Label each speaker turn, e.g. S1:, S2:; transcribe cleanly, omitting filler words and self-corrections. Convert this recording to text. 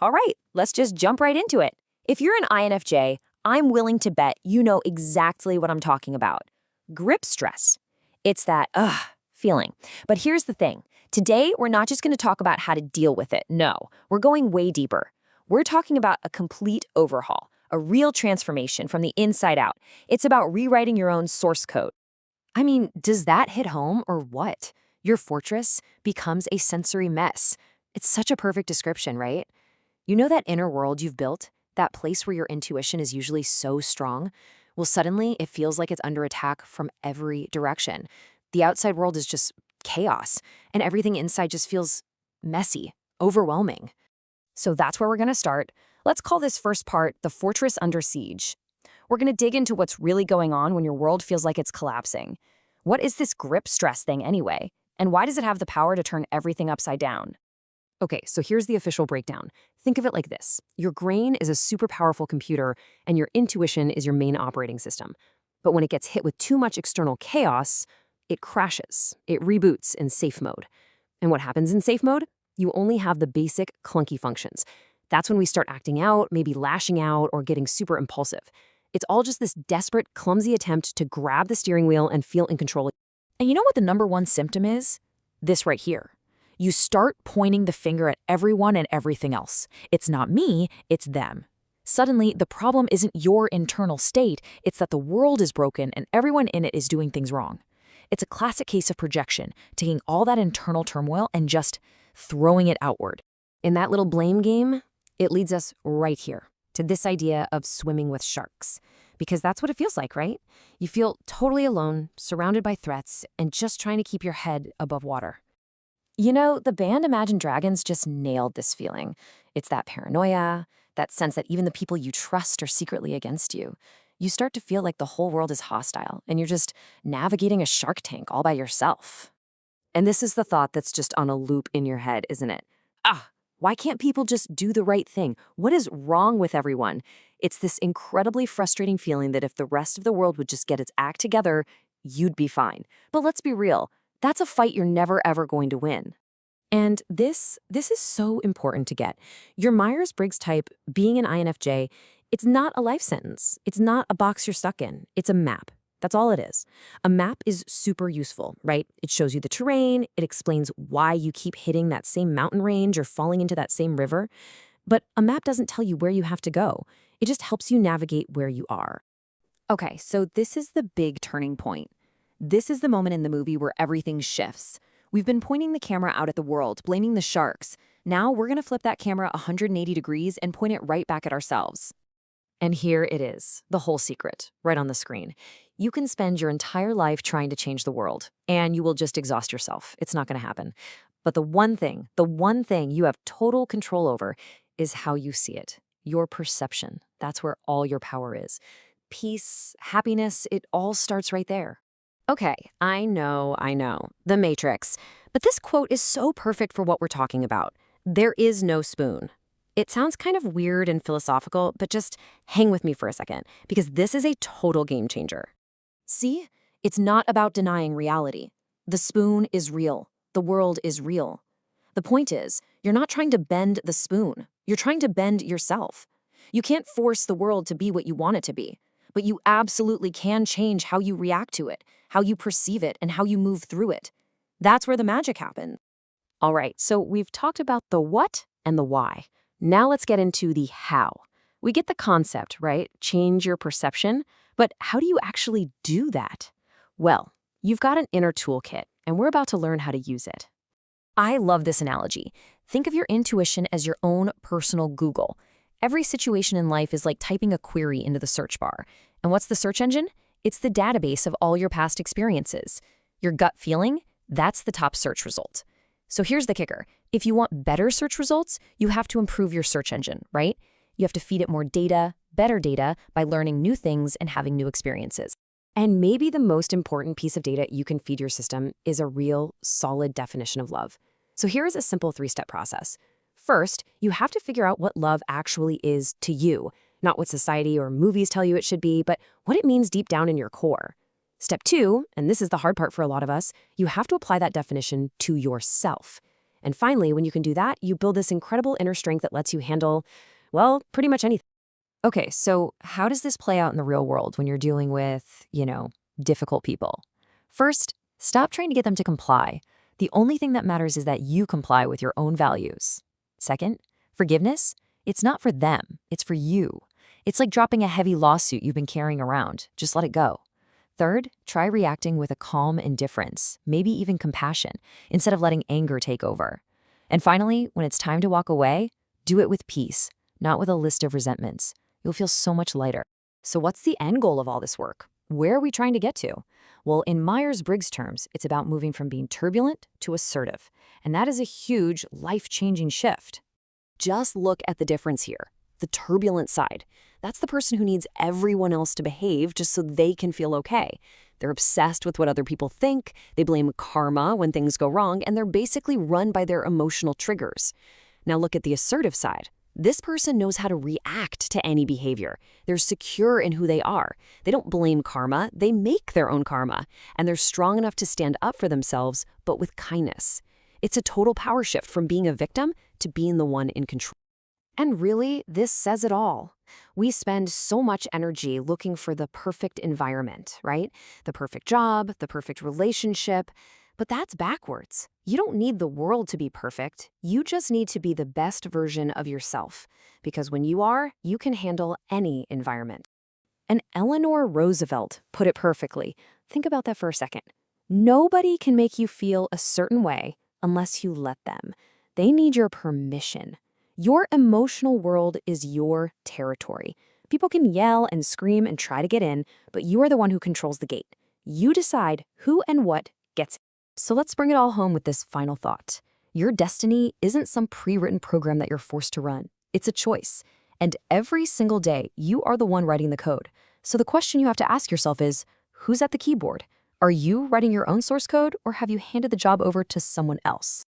S1: All right, let's just jump right into it. If you're an INFJ, I'm willing to bet you know exactly what I'm talking about. Grip stress. It's that, feeling. But here's the thing. Today, we're not just going to talk about how to deal with it. No, we're going way deeper. We're talking about a complete overhaul, a real transformation from the inside out. It's about rewriting your own source code. I mean, does that hit home or what? Your fortress becomes a sensory mess. It's such a perfect description, right? You know that inner world you've built? That place where your intuition is usually so strong? Well, suddenly it feels like it's under attack from every direction. The outside world is just chaos, and everything inside just feels messy, overwhelming. So that's where we're going to start. Let's call this first part the fortress under siege. We're going to dig into what's really going on when your world feels like it's collapsing. What is this grip stress thing anyway? And why does it have the power to turn everything upside down? Okay, so here's the official breakdown. Think of it like this. Your brain is a super powerful computer, and your intuition is your main operating system. But when it gets hit with too much external chaos, it crashes. It reboots in safe mode. And what happens in safe mode? You only have the basic, clunky functions. That's when we start acting out, maybe lashing out, or getting super impulsive. It's all just this desperate, clumsy attempt to grab the steering wheel and feel in control. And you know what the number one symptom is? This right here. You start pointing the finger at everyone and everything else. It's not me, it's them. Suddenly, the problem isn't your internal state, it's that the world is broken and everyone in it is doing things wrong. It's a classic case of projection, taking all that internal turmoil and just throwing it outward. In that little blame game, it leads us right here to this idea of swimming with sharks. Because that's what it feels like, right? You feel totally alone, surrounded by threats, and just trying to keep your head above water. You know, the band Imagine Dragons just nailed this feeling. It's that paranoia, that sense that even the people you trust are secretly against you. You start to feel like the whole world is hostile, and you're just navigating a shark tank all by yourself. And this is the thought that's just on a loop in your head, isn't it? Why can't people just do the right thing? What is wrong with everyone? It's this incredibly frustrating feeling that if the rest of the world would just get its act together, you'd be fine. But let's be real. That's a fight you're never, ever going to win. And this is so important to get. Your Myers-Briggs type, being an INFJ, it's not a life sentence. It's not a box you're stuck in. It's a map. That's all it is. A map is super useful, right? It shows you the terrain. It explains why you keep hitting that same mountain range or falling into that same river. But a map doesn't tell you where you have to go. It just helps you navigate where you are. Okay, so this is the big turning point. This is the moment in the movie where everything shifts. We've been pointing the camera out at the world, blaming the sharks. Now we're going to flip that camera 180 degrees and point it right back at ourselves. And here it is, the whole secret, right on the screen. You can spend your entire life trying to change the world, and you will just exhaust yourself. It's not going to happen. But the one thing you have total control over is how you see it, your perception. That's where all your power is. Peace, happiness, it all starts right there. Okay, I know, the Matrix. But this quote is so perfect for what we're talking about. There is no spoon. It sounds kind of weird and philosophical, but just hang with me for a second, because this is a total game changer. See? It's not about denying reality. The spoon is real. The world is real. The point is, you're not trying to bend the spoon. You're trying to bend yourself. You can't force the world to be what you want it to be, but you absolutely can change how you react to it, how you perceive it, and how you move through it. That's where the magic happens. All right, so we've talked about the what and the why. Now let's get into the how. We get the concept, right? Change your perception. But how do you actually do that? Well, you've got an inner toolkit, and we're about to learn how to use it. I love this analogy. Think of your intuition as your own personal Google. Every situation in life is like typing a query into the search bar. And what's the search engine? It's the database of all your past experiences. Your gut feeling, that's the top search result. So here's the kicker. If you want better search results, you have to improve your search engine, right? You have to feed it more data, better data, by learning new things and having new experiences. And maybe the most important piece of data you can feed your system is a real, solid definition of love. So here is a simple 3-step process. First, you have to figure out what love actually is to you, not what society or movies tell you it should be, but what it means deep down in your core. Step 2, and this is the hard part for a lot of us, you have to apply that definition to yourself. And finally, when you can do that, you build this incredible inner strength that lets you handle, well, pretty much anything. Okay, so how does this play out in the real world when you're dealing with, difficult people? First, stop trying to get them to comply. The only thing that matters is that you comply with your own values. Second, forgiveness, it's not for them, it's for you. It's like dropping a heavy lawsuit you've been carrying around. Just let it go. Third, try reacting with a calm indifference, maybe even compassion, instead of letting anger take over. And finally, when it's time to walk away, do it with peace, not with a list of resentments. You'll feel so much lighter. So what's the end goal of all this work? Where are we trying to get to? Well, in Myers-Briggs terms, it's about moving from being turbulent to assertive. And that is a huge, life-changing shift. Just look at the difference here. The turbulent side. That's the person who needs everyone else to behave just so they can feel okay. They're obsessed with what other people think, they blame karma when things go wrong, and they're basically run by their emotional triggers. Now look at the assertive side. This person knows how to react to any behavior. They're secure in who they are. They don't blame karma, they make their own karma. And they're strong enough to stand up for themselves, but with kindness. It's a total power shift from being a victim to being the one in control. And really, this says it all. We spend so much energy looking for the perfect environment, right? The perfect job, the perfect relationship. But that's backwards. You don't need the world to be perfect. You just need to be the best version of yourself. Because when you are, you can handle any environment. And Eleanor Roosevelt put it perfectly. Think about that for a second. Nobody can make you feel a certain way unless you let them. They need your permission. Your emotional world is your territory. People can yell and scream and try to get in, but you are the one who controls the gate. You decide who and what gets in. So let's bring it all home with this final thought. Your destiny isn't some pre-written program that you're forced to run. It's a choice. And every single day, you are the one writing the code. So the question you have to ask yourself is, who's at the keyboard? Are you writing your own source code, or have you handed the job over to someone else?